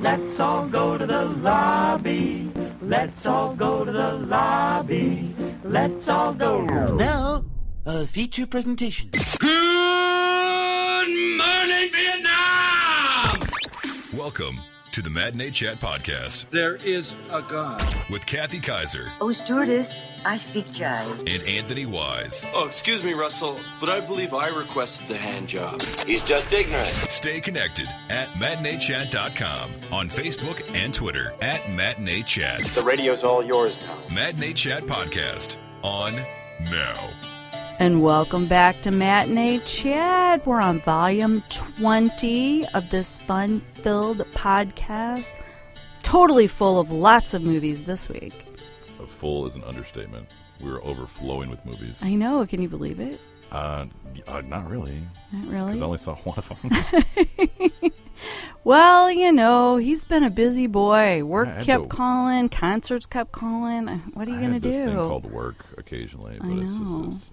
Let's all go to the lobby. Let's all go to the lobby. Let's all go. Now, a feature presentation. Good morning, Vietnam! Welcome to the MatineeChat podcast There is a God. with Kathy Kaiser Oh, stewardess, I speak jive. and Anthony Wise. Oh, excuse me, Russell, but I believe I requested the hand job. He's just ignorant. Stay connected at MatineeChat.com, on Facebook and Twitter at MatineeChat. The radio's all yours now. MatineeChat podcast on now. And welcome back to Matinee Chat. We're on volume 20 of this fun-filled podcast. Totally full of lots of movies this week. Full is an understatement. We were overflowing with movies. I know. Can you believe it? Not really. Not really? Because I only saw one of them. Well, you know, he's been a busy boy. Work I kept calling. Concerts kept calling. What are you going to do? I have this thing called work occasionally, but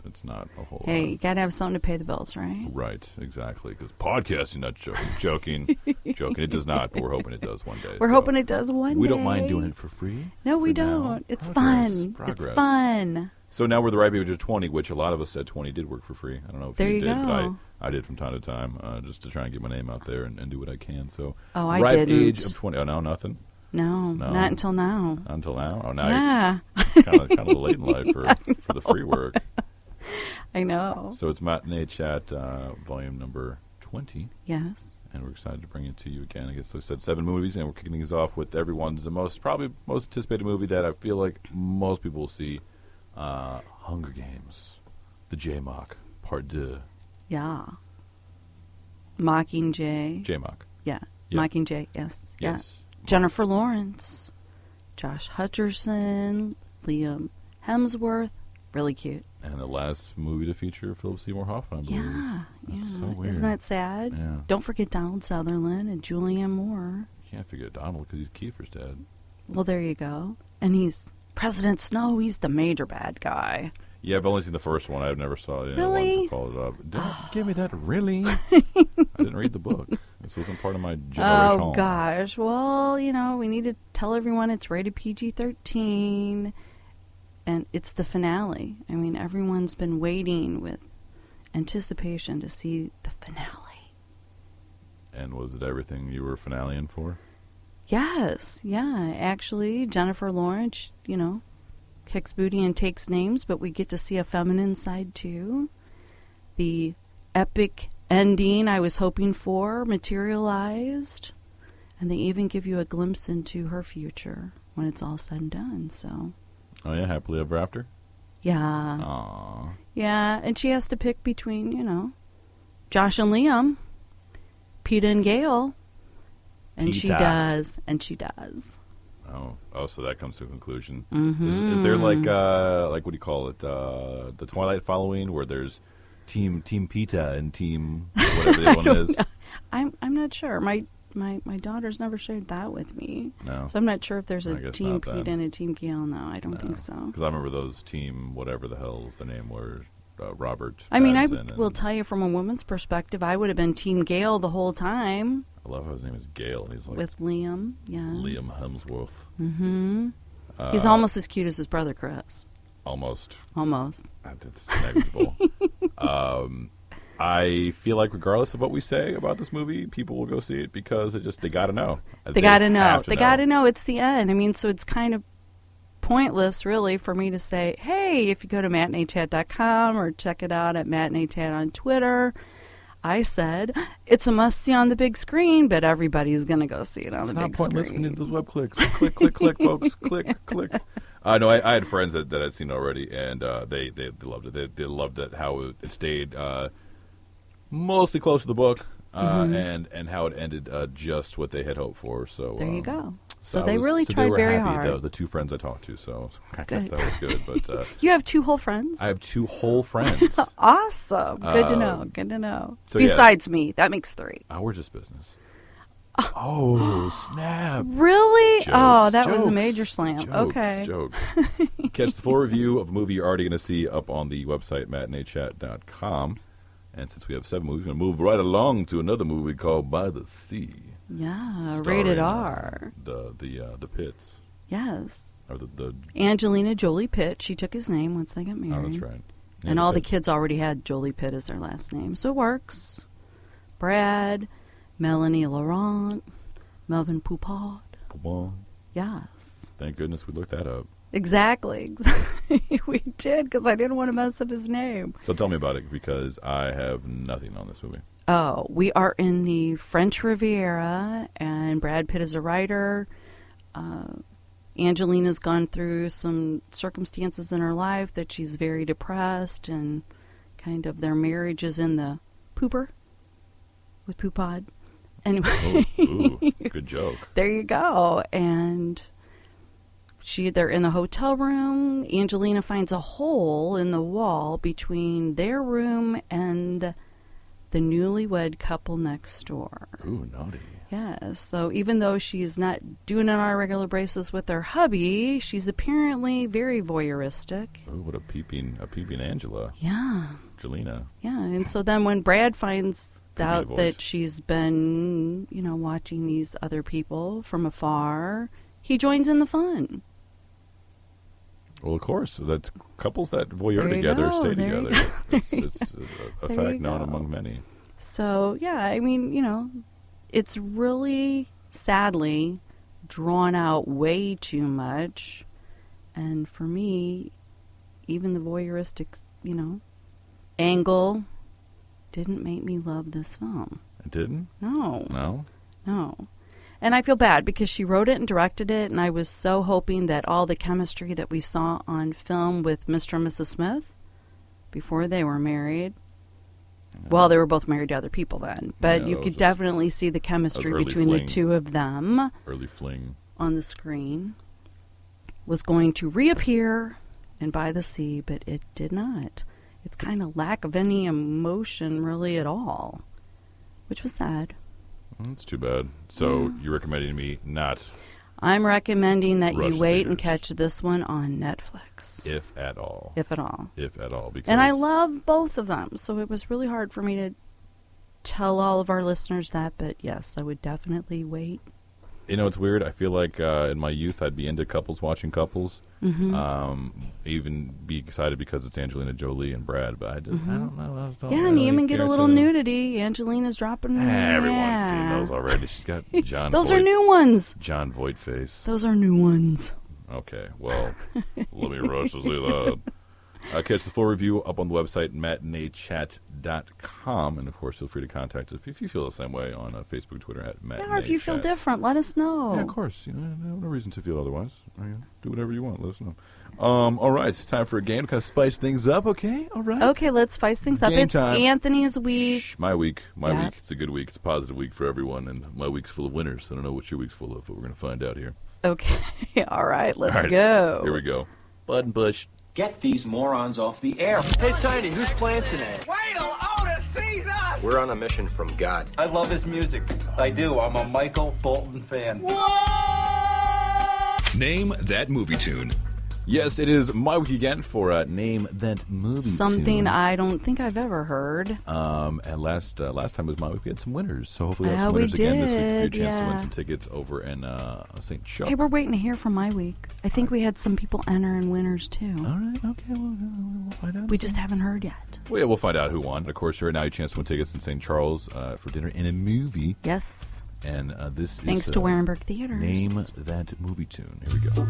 it's not a whole lot. Hey, you got to have something to pay the bills, right? Right, exactly. Because podcasting, not joking. Joking. It does not, but we're hoping it does one day. We're hoping it does one day. We don't mind doing it for free. No, we don't. It's fun. It's fun. So now we're the right age of 20, which a lot of us said 20 did work for free. I don't know if you did, but I did from time to time, just to try and get my name out there and do what I can. So I right didn't. age of 20. Oh, no, nothing? No, not until now. Not until now? Oh, now yeah. you're kind of late in life for the free work. I know. So it's Matinee Chat, volume number 20. Yes. And we're excited to bring it to you again. I guess I said 7 movies, and we're kicking things off with everyone's probably most anticipated movie that I feel like most people will see. Hunger Games, the J-Mock, Part 2. Yeah. Mockingjay. J-Mock. Yeah. Mockingjay, yes. Yeah. Yes. Jennifer Lawrence, Josh Hutcherson, Liam Hemsworth. Really cute. And the last movie to feature Philip Seymour Hoffman, I believe. That's so weird. Isn't that sad? Yeah. Don't forget Donald Sutherland and Julianne Moore. You can't forget Donald because he's Kiefer's dad. Well, there you go. And he's President Snow. He's the major bad guy. Yeah, I've only seen the first one. I've never saw it. Really? I followed it up. Don't give me that. Really? I didn't read the book. This wasn't part of my generation. Oh, gosh. Well, you know, we need to tell everyone it's rated PG-13. And it's the finale. I mean, everyone's been waiting with anticipation to see the finale. And was it everything you were finaleing for? Yes. Yeah. Actually, Jennifer Lawrence, you know, kicks booty and takes names, but we get to see a feminine side, too. The epic ending I was hoping for materialized. And they even give you a glimpse into her future when it's all said and done, so... Oh, yeah? Happily Ever After? Yeah. Aww. Yeah, and she has to pick between, you know, Josh and Liam, Peeta and Gail, and she does. Oh, so that comes to a conclusion. Mm-hmm. Is there like what do you call it? The Twilight following, where there's Team Peeta and Team whatever the other one is? I'm not sure. My daughter's never shared that with me. No. So I'm not sure if there's a Team Peeta then. and a Team Gail. No, I don't think so. Because I remember those Team whatever the hell's the name were. Robert. I mean, I Pattinson will tell you from a woman's perspective, I would have been Team Gail the whole time. I love how his name is Gail, and he's like with Liam. Yes. Liam Hemsworth. Mm-hmm. He's almost as cute as his brother Chris. Almost. That's negligible. I feel like regardless of what we say about this movie, people will go see it because they got to know. They got to know. They got to know it's the end. I mean, so it's kind of pointless, really, for me to say, hey, if you go to MatineeChat.com or check it out at MatineeChat on Twitter, I said it's a must-see on the big screen, but everybody's going to go see it on the big screen. It's not pointless. We need those web clicks. Click, click, click, folks. Click, click. No, I had friends that had seen it already, and they loved it. They loved it, how it stayed mostly close to the book, and how it ended just what they had hoped for. So there you go. So they really tried very hard. The 2 friends I talked to, so I guess that was good. But you have 2 whole friends? I have 2 whole friends. Awesome. Good to know. Good to know. So besides me, that makes 3. We're just business. Oh, snap. Really? Jokes, that was a major slam. Okay. Jokes. Catch the full review of a movie you're already going to see up on the website, MatineeChat.com. And since we have 7 movies, we're going to move right along to another movie called By the Sea. Yeah, starring, rated R. The Pitts. Yes. Or the Angelina Jolie Pitt. She took his name once they got married. Oh, that's right. Yeah, And all the Pitts. kids already had Jolie Pitt as their last name, so it works. Brad, Melanie Laurent, Melvin Poupard. Well, Yes. thank goodness we looked that up. Exactly. We did, because I didn't want to mess up his name. So tell me about it, because I have nothing on this movie. Oh, we are in the French Riviera, and Brad Pitt is a writer. Angelina's gone through some circumstances in her life that she's very depressed, and kind of their marriage is in the pooper with Poupad. Anyway. Ooh, good joke. There you go. And they're in the hotel room. Angelina finds a hole in the wall between their room and the newlywed couple next door. Ooh, naughty. Yes. So even though she's not doing it on a regular basis with her hubby, she's apparently very voyeuristic. Ooh, what a peeping Angela. Yeah. Angelina. Yeah. And so then when Brad finds out voice. that she's been, watching these other people from afar, he joins in the fun. Well, of course. That's couples that voyeur There you together go. stay There you together. go. It's a There fact you known go. among many. So, yeah, I mean, it's really, sadly, drawn out way too much. And for me, even the voyeuristic, angle didn't make me love this film. It didn't? No. No? And I feel bad because she wrote it and directed it, and I was so hoping that all the chemistry that we saw on film with Mr. and Mrs. Smith before they were married, well, they were both married to other people then, but Yeah, you that could was definitely see the chemistry early between fling. the two of them Early fling. on the screen was going to reappear in By the Sea, but it did not. It's kind of lack of any emotion really at all, which was sad. That's too bad. So you're recommending me not, I'm recommending that Rush you wait and theaters. catch this one on Netflix. if at all. If at all. If at all. Because And I love both of them, so it was really hard for me to tell all of our listeners that, but yes, I would definitely wait. it's weird. I feel like in my youth I'd be into couples watching couples. Mm-hmm. Even be excited because it's Angelina Jolie and Brad, but I don't know. I just don't Yeah, and really you even get a care little to. nudity. Angelina's dropping. Everyone's seen those already. She's got John Those Voight, are new ones. John Voight face. Those are new ones. Okay, well, let me rush to see that. Catch the full review up on the website, MatineeChat.com. And, of course, feel free to contact us if you feel the same way on Facebook, Twitter, at MatineeChat. Yeah, or if you feel different, let us know. Yeah, of course. No reason to feel otherwise. Do whatever you want. Let us know. All right, it's time for a game to kind of spice things up, okay? All right. Okay, let's spice things up. Game It's time. Anthony's week. Shh, my week. Yeah. It's a good week. It's a positive week for everyone, and my week's full of winners. I don't know what your week's full of, but we're going to find out here. Okay, all right, let's All right, go. Here we go. Bud and Bush. Get these morons off the air. Hey, Tiny, who's playing today? Wait till Otis sees us! We're on a mission from God. I love his music. I do. I'm a Michael Bolton fan. Name that movie tune. Yes, it is my week again for Name That Movie Something Tune. I don't think I've ever heard. And last time was my week. We had some winners, so hopefully we'll have Yeah, some we winners again this week for your did, chance to win yeah. some tickets over in St. Chuck. Hey, we're waiting to hear from my week. I think we had some people entering winners, too. All right, okay, we'll find out. We just haven't heard yet. Well, yeah, we'll find out who won. Of course, right now, your chance to win tickets in St. Charles for dinner and a movie. Yes. And this Thanks is to Warenberg Theaters. Name That Movie Tune. Here we go.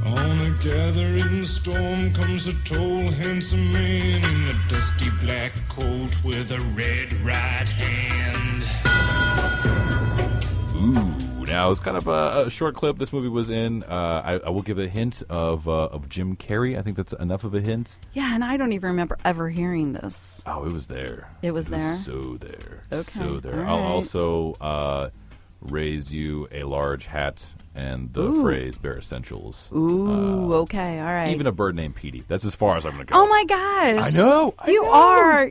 On a gathering storm comes a tall, handsome man in a dusty black coat with a red right hand. Ooh, now it's kind of a short clip this movie was in. I will give a hint of Jim Carrey. I think that's enough of a hint. Yeah, and I don't even remember ever hearing this. Oh, it was there. It was there? So there. Okay, So there. all I'll right. also raise you a large hat and the Ooh. phrase bare essentials. Ooh, okay, all right. Even a bird named Petey. That's as far as I'm going to go. Oh my gosh! I know. You are.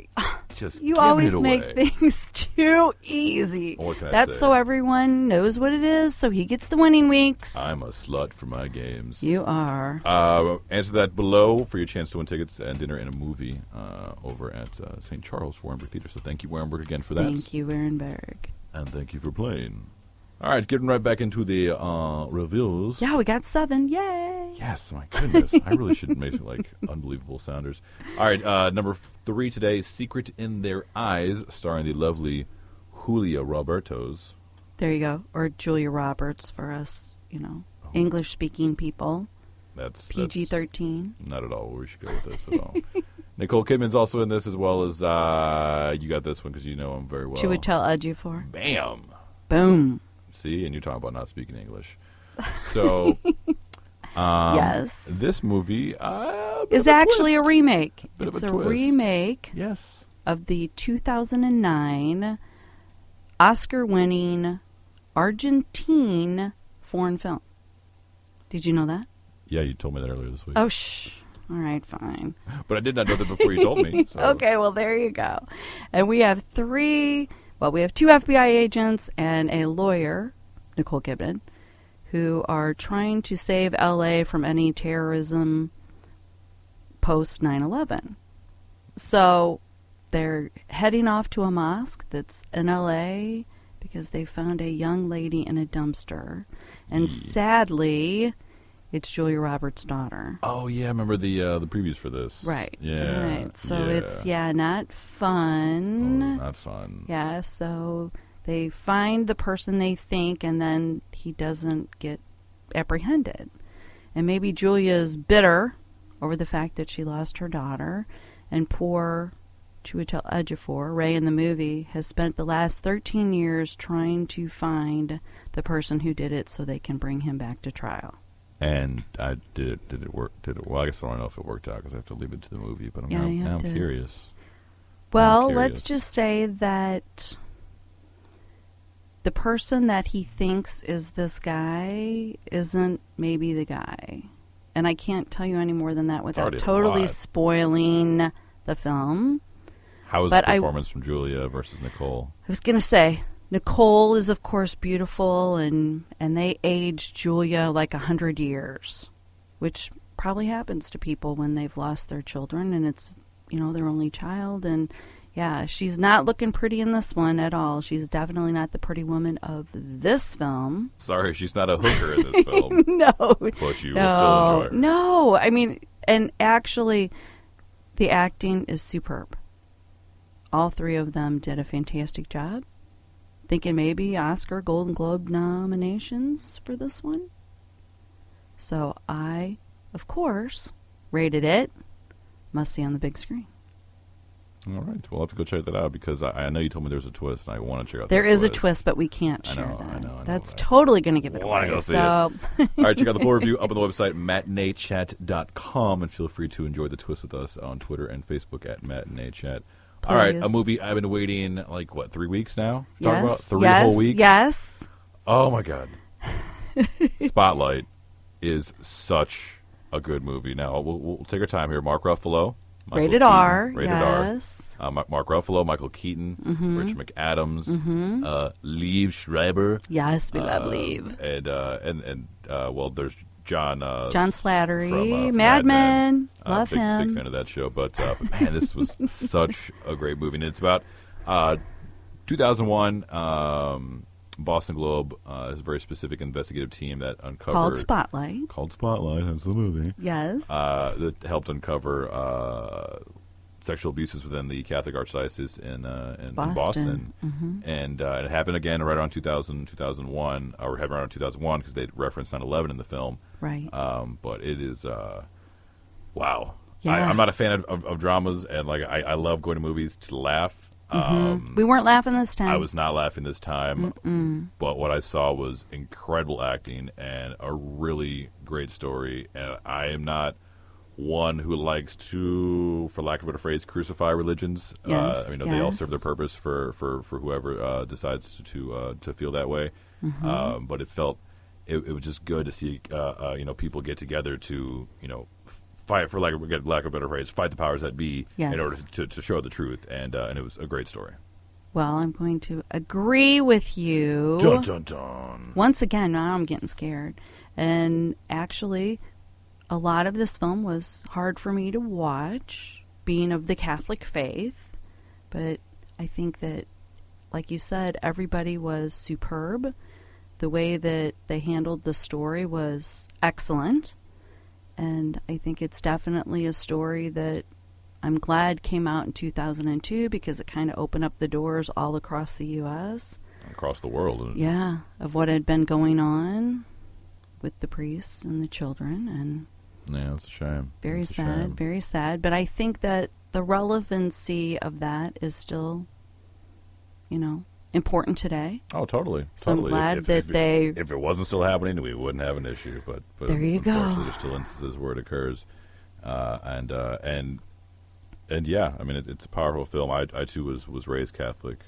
Just You giving always it make away. things too easy. What can I That's say? so everyone knows what it is, so he gets the winning weeks. I'm a slut for my games. You are. Answer that below for your chance to win tickets and dinner and a movie over at St. Charles for Warenberg Theater. So thank you, Warenberg, again for that. Thank you, Warenberg. And thank you for playing. All right, getting right back into the reviews. Yeah, we got 7. Yay! Yes, my goodness. I really should make like unbelievable sounders. All right, number 3 today, Secret in Their Eyes, starring the lovely Julia Roberts. There you go. Or Julia Roberts for us, English-speaking people. That's PG-13. Not at all where we should go with this at all. Nicole Kidman's also in this, as well as you got this one because you know him very well. Chiwetel Ejiofor. Bam! Boom. See, and you're talking about not speaking English. So, yes, this movie is actually a remake. It's a remake. Yes. Of the 2009 Oscar-winning Argentine foreign film. Did you know that? Yeah, you told me that earlier this week. Oh, all right, fine. But I did not know that before you told me. So. Okay, well, there you go. And we have 2 FBI agents and a lawyer, Nicole Kidman, who are trying to save L.A. from any terrorism post 9/11. So they're heading off to a mosque that's in L.A. because they found a young lady in a dumpster. And sadly, it's Julia Roberts' daughter. Oh, yeah, I remember the previews for this. Right. Yeah. Right. So it's, not fun. Oh, not fun. Yeah, so they find the person they think, and then he doesn't get apprehended. And maybe Julia's bitter over the fact that she lost her daughter, and poor Chiwetel Ejiofor, Ray in the movie, has spent the last 13 years trying to find the person who did it so they can bring him back to trial. And did it work? Well, I guess I don't know if it worked out because I have to leave it to the movie, but I'm curious. Well, let's just say that the person that he thinks is this guy isn't maybe the guy. And I can't tell you any more than that without totally spoiling the film. How was the performance from Julia versus Nicole? I was going to say, Nicole is, of course, beautiful, and they aged Julia like 100 years, which probably happens to people when they've lost their children, and it's, their only child. And, yeah, she's not looking pretty in this one at all. She's definitely not the pretty woman of this film. Sorry, she's not a hooker in this film. No. But you will still enjoy her. No, I mean, and actually, the acting is superb. All 3 of them did a fantastic job. Thinking maybe Oscar, Golden Globe nominations for this one. So I, of course, rated it must see on the big screen. All right. Well, I'll have to go check that out because I know you told me there's a twist, and I want to check out There is twist. a twist, but we can't share that. I know. That's totally going to give it away. Go see it. All right, check out the full review up on the website, MatineeChat.com, and feel free to enjoy the twist with us on Twitter and Facebook at MatineeChat. Please. All right, a movie I've been waiting, 3 weeks now? Yes. Talking about 3 whole weeks? Yes. Oh, my God. Spotlight is such a good movie. Now, we'll take our time here. Mark Ruffalo. Rated Keaton, R. Rated yes. R. Mark Ruffalo, Michael Keaton, Rich McAdams, Liev Schreiber. Yes, we love Liev. And there's John Slattery, from Mad Men. Love him. Big fan of that show. But man, this was such a great movie. And it's about 2001. Boston Globe is a very specific investigative team that uncovered called Spotlight. That's the movie. Yes. That helped uncover sexual abuses within the Catholic Archdiocese in Boston. Mm-hmm. And it happened again right around 2001, or happened around 2001 because they referenced 9/11 in the film. Right. But it is, wow. Yeah. I'm not a fan of dramas, and I love going to movies to laugh. We weren't laughing this time. I was not laughing this time, but what I saw was incredible acting and a really great story. And I am not one who likes to, for lack of a better phrase, crucify religions. Yes, they all serve their purpose for whoever decides to feel that way. But it felt it was just good to see people get together to fight, for lack of a better phrase, fight the powers that be in order to show the truth, and it was a great story. Well, I'm going to agree with you. Dun, dun, dun. Once again, now I'm getting scared. And actually, a lot of this film was hard for me to watch, being of the Catholic faith. But I think that like you said, everybody was superb. The way that they handled the story was excellent. And I think it's definitely a story that I'm glad came out in 2002 because it kind of opened up the doors all across the U.S. Across the world. Yeah, of what had been going on with the priests and the children. And yeah, it's a shame. Very sad, very sad. But I think that the relevancy of that is still, important today. Oh, totally. So I'm glad if it wasn't still happening, we wouldn't have an issue. But there you go. Unfortunately, there's still instances where it occurs, and yeah, I mean it's a powerful film. I too was raised Catholic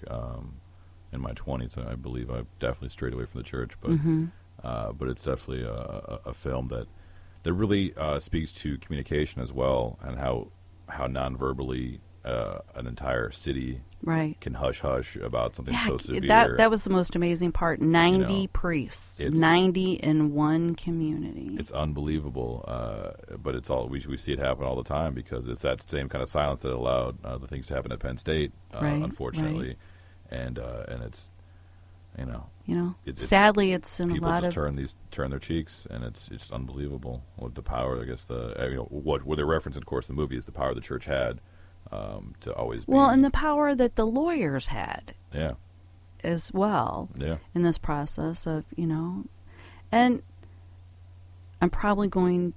in my 20s. I believe I've definitely strayed away from the church, but it's definitely a film that really speaks to communication as well, and how non-verbally an entire city can hush about something so severe. That was the most amazing part. 90 priests, 90 in one community. It's unbelievable, but it's all we see it happen all the time because it's that same kind of silence that allowed the things to happen at Penn State, unfortunately, and it's sadly it's in people a lot just of turn their cheeks, and it's just unbelievable what the power. I guess what they reference, of course, the movie is the power the church had. To always be... Well, and the power that the lawyers had. Yeah. As well. Yeah. In this process of, and I'm probably going,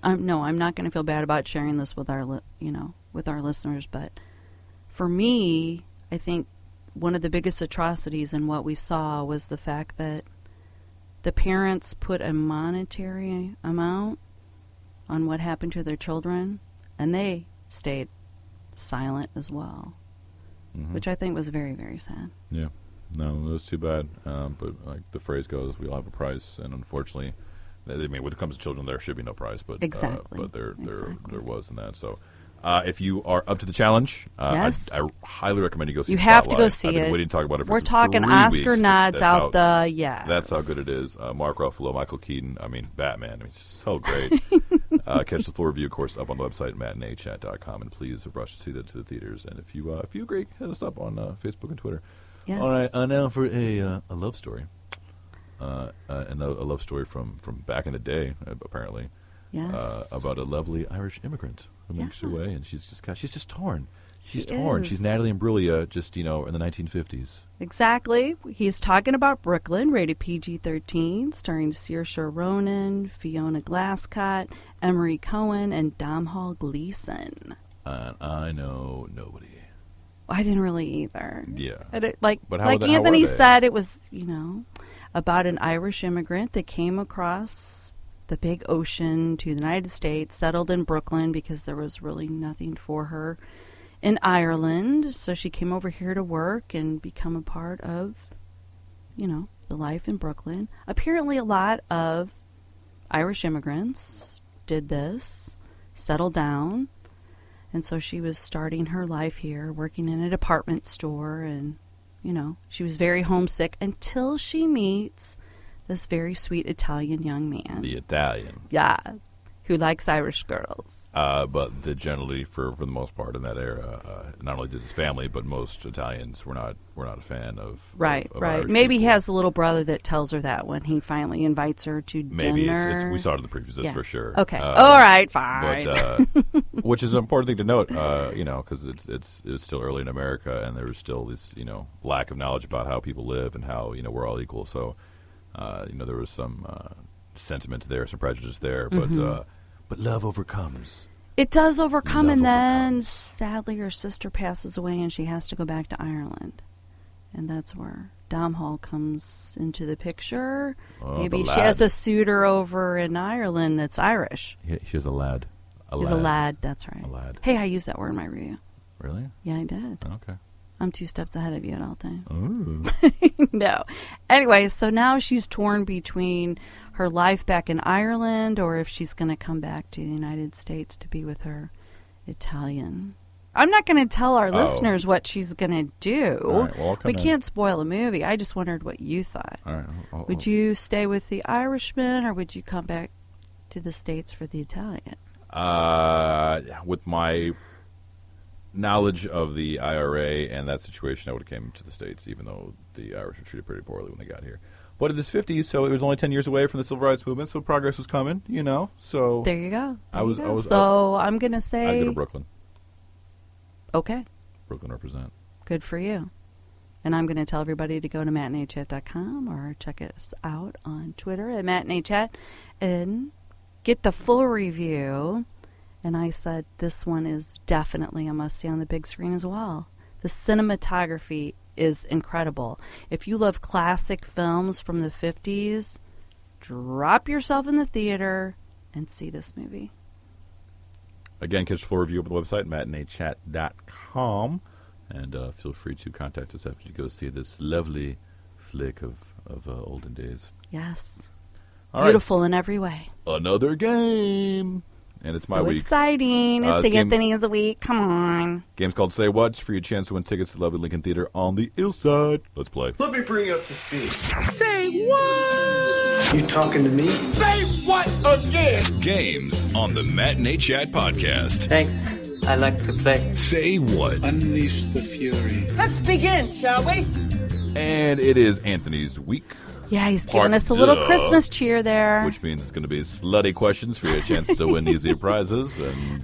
I'm not going to feel bad about sharing this with our, with our listeners, but for me, I think one of the biggest atrocities in what we saw was the fact that the parents put a monetary amount on what happened to their children, and they stayed silent as well, which I think was very, very sad. Yeah, no, it was too bad. But like the phrase goes, we all have a price, and unfortunately, I mean, when it comes to children, there should be no price, but but there was in that. So, if you are up to the challenge, yes. I highly recommend you go see. You Spotlight. have to go see I've been it. waiting to talk about it. We're for talking 3 Oscar weeks. nods out the That's how good it is. Mark Ruffalo, Michael Keaton. I mean, Batman. I mean, it's so great. Catch the full review, of course, up on the website MatineeChat.com, and please rush to see that to the theaters. And if you agree, hit us up on Facebook and Twitter. Yes. All right, now for a love story, and a love story from back in the day, apparently. Yes. About a lovely Irish immigrant who makes her way, and she's just torn. She's She torn. is. She's Natalie Imbruglia, just in the 1950s. Exactly. He's talking about Brooklyn, rated PG-13, starring Saoirse Ronan, Fiona Glasscott, Emery Cohen, and Domhnall Gleeson. And I know nobody. I didn't really either. Yeah. Like Anthony said, it was, about an Irish immigrant that came across the big ocean to the United States, settled in Brooklyn because there was really nothing for her in Ireland. So she came over here to work and become a part of, the life in Brooklyn. Apparently a lot of Irish immigrants did this, settled down. And so she was starting her life here, working in a department store, and, she was very homesick until she meets this very sweet Italian young man. The Italian. Yeah, who likes Irish girls. But generally, for the most part in that era, not only did his family, but most Italians were not a fan of Right. of Irish Maybe people. he has a little brother that tells her that when he finally invites her to Maybe dinner. we saw it in the previews, that's for sure. Okay. All right, fine. But, which is an important thing to note, because it's still early in America, and there's still this, lack of knowledge about how people live and how, we're all equal. So, there was some sentiment there, some prejudice there, but love overcomes. It does overcome, and then sadly her sister passes away and she has to go back to Ireland. And that's where Domhnall comes into the picture. Maybe she has a suitor over in Ireland that's Irish. He's a lad. He's a lad, that's right. A lad. Hey, I used that word in my review. Really? Yeah, I did. Okay. I'm 2 steps ahead of you at all times. Ooh. No. Anyway, so now she's torn between her life back in Ireland or if she's going to come back to the United States to be with her Italian. I'm not going to tell our listeners what she's going to do. All right, well, we can't spoil a movie. I just wondered what you thought. All right. Would you stay with the Irishman or would you come back to the States for the Italian? With my knowledge of the IRA and that situation, I would have came to the States, even though the Irish were treated pretty poorly when they got here. But in the 50s, so it was only 10 years away from the Civil Rights Movement, so progress was coming, you know. So there you go. I was. So I'm going to say... I'd go to Brooklyn. Okay. Brooklyn represent. Good for you. And I'm going to tell everybody to go to MatineeChat.com or check us out on Twitter at MatineeChat and get the full review. And I said this one is definitely a must-see on the big screen as well. The cinematography is incredible. If you love classic films from the 50s, drop yourself in the theater and see this movie. Again, catch the full review on the website, MatineeChat.com. And feel free to contact us after you go see this lovely flick of olden days. Yes. All beautiful right. in every way. Another game. And it's my week. So exciting. It's Anthony's week. Come on. Game's called Say What. It's for your chance to win tickets to the lovely Lincoln Theater on the Hillside. Let's play. Let me bring you up to speed. Say what? You talking to me? Say what again? Games on the Matinee Chat podcast. Thanks. I like to play. Say what? Unleash the fury. Let's begin, shall we? And it is Anthony's week. Yeah, he's giving us a little Christmas cheer there. Which means it's going to be slutty questions for your chance to win easy prizes. And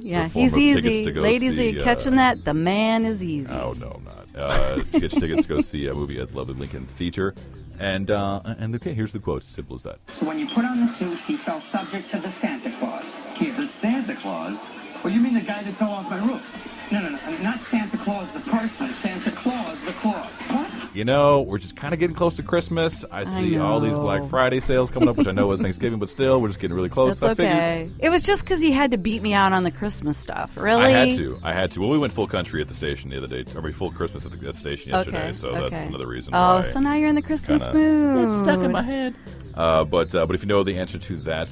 yeah, he's easy. Ladies, are you catching that? The man is easy. Oh, no, I'm not. To get your tickets to go see a movie at lovely Lincoln Theater. And okay, here's the quote. Simple as that. So when you put on the suit, he fell subject to the Santa Claus. The Santa Claus? Well, you mean the guy that fell off my roof? No, not Santa Claus the person, Santa Claus the clause. What? You know, we're just kind of getting close to Christmas. I see all these Black Friday sales coming up, which I know is Thanksgiving, but still, we're just getting really close. That's okay. It was just because he had to beat me out on the Christmas stuff. Really? I had to. Well, we went full country at the station the other day. I mean, full Christmas at the station yesterday, so that's another reason why. Oh, so now you're in the Christmas mood. It's stuck in my head. But if you know the answer to that,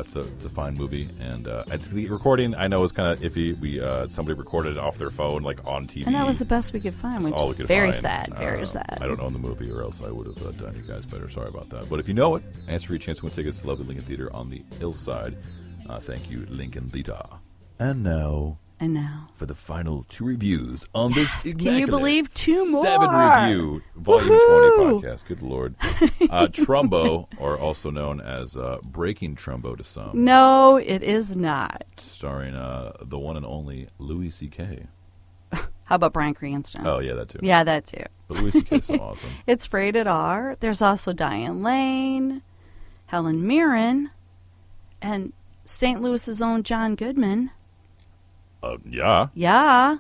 it's a fine movie, and it's the recording I know is kind of iffy. Somebody recorded it off their phone, like on TV, and that was the best we could find, which is very sad. Very sad. I don't know the movie, or else I would have done you guys better. Sorry about that. But if you know it, answer for your chance to win tickets to lovely Lincoln Theater on the Hillside. Thank you, Lincoln Theater. And now, for the final 2 reviews on this Can you believe 2 more? 7 review, Volume Woo-hoo! 20 podcast. Good Lord. Trumbo, or also known as Breaking Trumbo to some. No, it is not. Starring the one and only Louis C.K. How about Bryan Cranston? Oh, yeah, that too. Yeah, that too. But Louis C.K. is so awesome. It's rated R. There's also Diane Lane, Helen Mirren, and St. Louis's own John Goodman. Yeah. Yeah.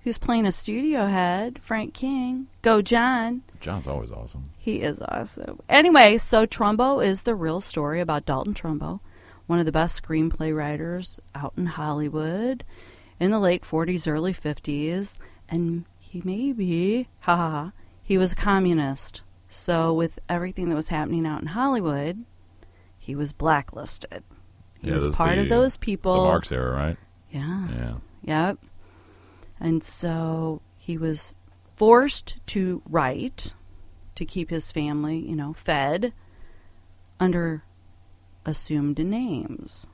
Who's playing a studio head, Frank King. Go, John. John's always awesome. He is awesome. Anyway, so Trumbo is the real story about Dalton Trumbo, one of the best screenplay writers out in Hollywood in the late 40s, early 50s. And he was a communist. So with everything that was happening out in Hollywood, he was blacklisted. He was part of those people. The Marx era, right? Yeah. Yep. And so he was forced to write to keep his family, fed under assumed names.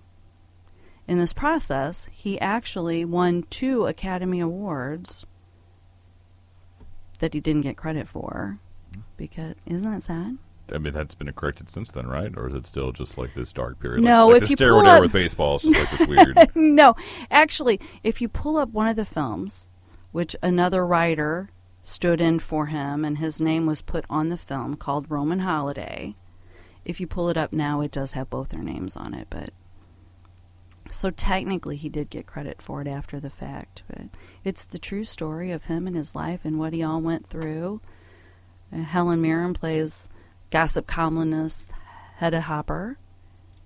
In this process, he actually won 2 Academy Awards that he didn't get credit for. Because, isn't that sad? I mean, that's been corrected since then, right? Or is it still just like this dark period? No, like if the you steroid era with baseball, it's just like this weird. No, actually, if you pull up one of the films, which another writer stood in for him, and his name was put on the film, called Roman Holiday. If you pull it up now, it does have both their names on it, but so technically he did get credit for it after the fact. But it's the true story of him and his life and what he all went through. Helen Mirren plays gossip columnist Hedda Hopper,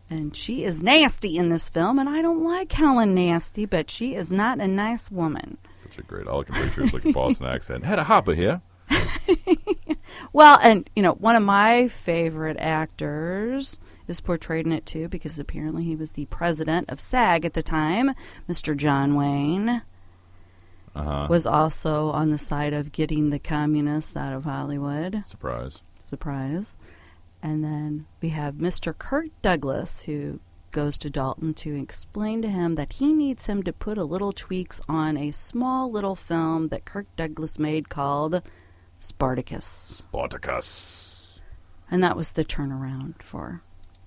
and she is nasty in this film, and I don't like Helen Nasty, but she is not a nice woman. Such a great, all I can picture is like a Boston accent. Hedda Hopper here. Well, and one of my favorite actors is portrayed in it too, because apparently he was the president of SAG at the time. Mr. John Wayne was also on the side of getting the communists out of Hollywood. Surprise. And then we have Mr. Kirk Douglas, who goes to Dalton to explain to him that he needs him to put a little tweaks on a small little film that Kirk Douglas made called Spartacus. Spartacus. And that was the turnaround for...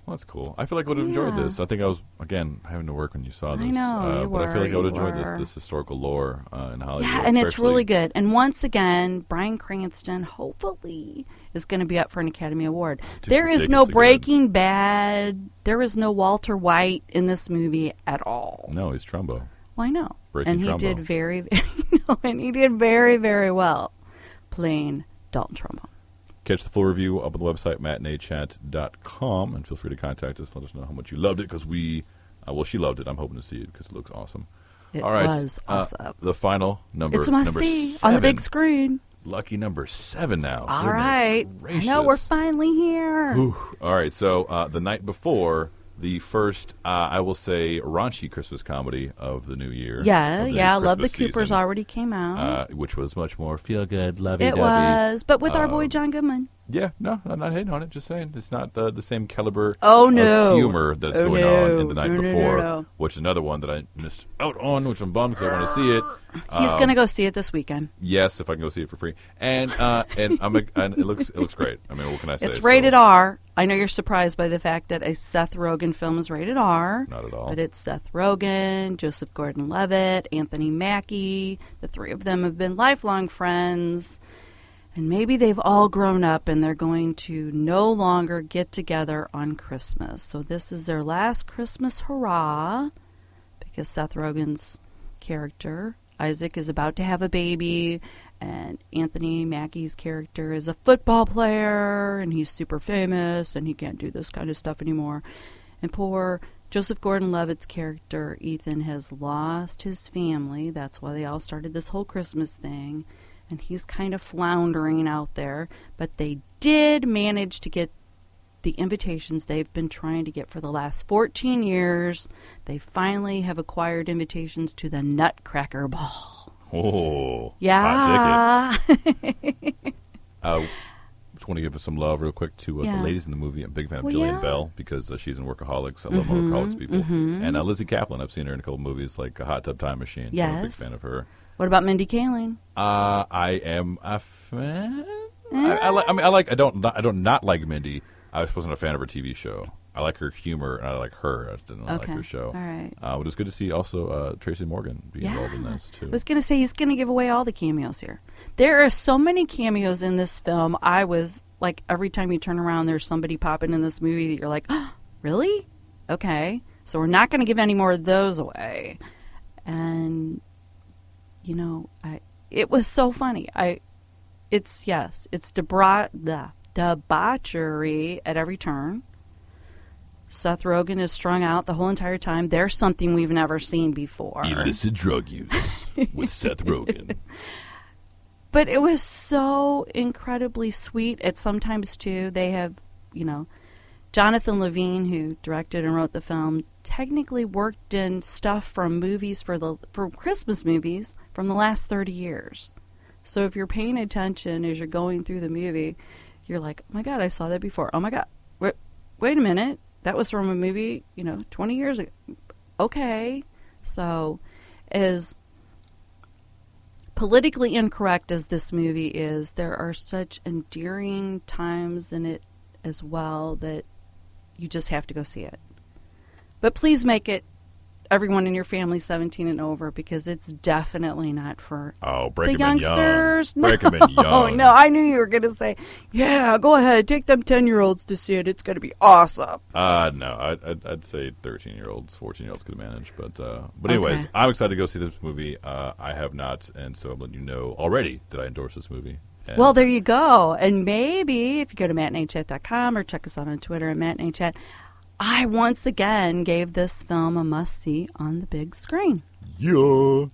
Well, that's cool. I feel like I would have enjoyed this. I think I was, again, having to work when you saw this. I know, but I feel like I would have enjoyed this historical lore in Hollywood. Yeah, and it's really good. And once again, Bryan Cranston, hopefully, is going to be up for an Academy Award. There is no Breaking Bad. There is no Walter White in this movie at all. No, he's Trumbo. Well, I know. Breaking Trumbo. And he did very, very well playing Dalton Trumbo. Catch the full review up on the website, MatineeChat.com, and feel free to contact us. Let us know how much you loved it, because she loved it. I'm hoping to see it because it looks awesome. It All right, was awesome. The final number. It's a must-see on the big screen. Lucky number 7 now. All right. I know, we're finally here. Whew. All right, so the night before, the first, I will say, raunchy Christmas comedy of the new year. Yeah. Love the Coopers already came out. Which was much more feel-good, lovey-dovey. It was, but with our boy John Goodman. Yeah, no, I'm not hating on it. Just saying, it's not the same caliber of humor that's going on in the night before, no. which is another one that I missed out on, which I'm bummed because I want to see it. He's going to go see it this weekend. Yes, if I can go see it for free, and it looks great. I mean, what can I say? It's rated R. I know you're surprised by the fact that a Seth Rogen film is rated R. Not at all. But it's Seth Rogen, Joseph Gordon-Levitt, Anthony Mackie. The three of them have been lifelong friends. And maybe they've all grown up and they're going to no longer get together on Christmas. So this is their last Christmas hurrah, because Seth Rogen's character, Isaac, is about to have a baby, and Anthony Mackie's character is a football player, and he's super famous, and he can't do this kind of stuff anymore. And poor Joseph Gordon-Levitt's character, Ethan, has lost his family. That's why they all started this whole Christmas thing. And he's kind of floundering out there. But they did manage to get the invitations they've been trying to get for the last 14 years. They finally have acquired invitations to the Nutcracker Ball. Oh, yeah. Hot ticket. Just want to give us some love real quick to the ladies in the movie. I'm a big fan of Jillian Bell, because she's in Workaholics. I love Workaholics people. And Lizzie Kaplan, I've seen her in a couple movies like A Hot Tub Time Machine. Yes. So I'm a big fan of her. What about Mindy Kaling? I am a fan. I don't not like Mindy. I wasn't a fan of her TV show. I like her humor, and I like her. I just didn't like her show. All right. But it was good to see also Tracy Morgan be involved in this, too. I was going to say, he's going to give away all the cameos here. There are so many cameos in this film. I was, like, every time you turn around, there's somebody popping in this movie that you're like, oh, really? Okay. So we're not going to give any more of those away. And, you know, it was so funny. It's debauchery at every turn. Seth Rogen is strung out the whole entire time. There's something we've never seen before. Illicit drug use with Seth Rogen. But it was so incredibly sweet at sometimes, too. They have, Jonathan Levine, who directed and wrote the film, technically worked in stuff from movies for Christmas movies from the last 30 years. So if you're paying attention as you're going through the movie, you're like, oh my God, I saw that before. Oh my God, wait a minute. That was from a movie, 20 years ago. Okay. So as politically incorrect as this movie is, there are such endearing times in it as well that you just have to go see it. But please make it everyone in your family 17 and over, because it's definitely not for the youngsters. Break them in young. No, I knew you were going to say, yeah, go ahead, take them 10-year-olds to see it. It's going to be awesome. No, I'd say 13-year-olds, 14-year-olds could manage. But anyways, okay. I'm excited to go see this movie. I have not, and so I'm letting you know already that I endorse this movie. Well, there you go. And maybe if you go to MatineeChat.com or check us out on Twitter at MatineeChat, I once again gave this film a must-see on the big screen. Yeah.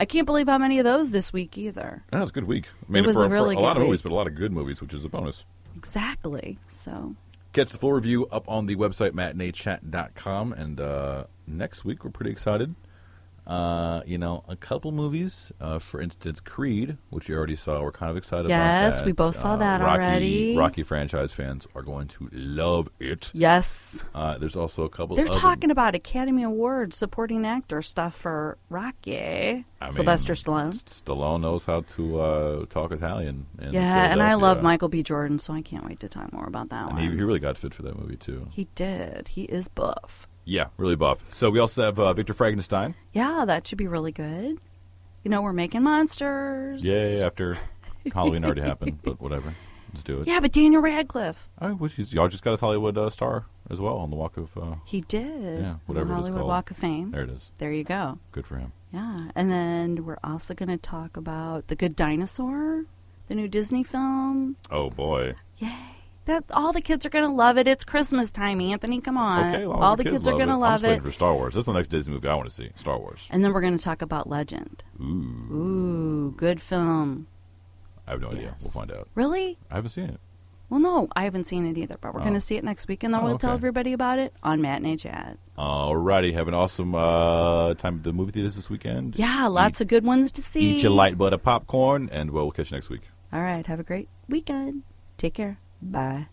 I can't believe how many of those this week either. That was a good week. I mean, it was for a really a good lot of week. movies, but a lot of good movies, which is a bonus. Exactly. So catch the full review up on the website, MatineeChat.com. And next week, we're pretty excited. A couple movies. For instance, Creed, which you already saw. We're kind of excited about Yes, that. we both saw that already. Rocky franchise fans are going to love it. Yes. There's also a couple They're other... talking about Academy Awards supporting actor stuff for Rocky. Sylvester Stallone. Stallone knows how to talk Italian. And I love Michael B. Jordan, so I can't wait to talk more about that one. He really got fit for that movie, too. He did. He is buff. Yeah, really buff. So we also have Victor Frankenstein. Yeah, that should be really good. We're making monsters. Yay, after Halloween already happened, but whatever. Let's do it. Yeah, but Daniel Radcliffe. Y'all just got his Hollywood star as well on the Walk of... he did. Yeah, whatever the it is Hollywood called. Walk of Fame. There it is. There you go. Good for him. Yeah, and then we're also going to talk about The Good Dinosaur, the new Disney film. Oh, boy. Yay. All the kids are going to love it. It's Christmas time, Anthony. Come on. Okay, all the kids are going to love I'm just waiting it. for Star Wars. This is the next Disney movie I want to see. Star Wars. And then we're going to talk about Legend. Ooh, good film. I have no idea. We'll find out. Really? I haven't seen it. Well, no, I haven't seen it either, but we're going to see it next week, and then we'll tell everybody about it on Matinee Chat. Alrighty, have an awesome time at the movie theaters this weekend. Yeah, lots of good ones to see. Eat your light butter popcorn, and we'll catch you next week. All right, have a great weekend. Take care. Bye.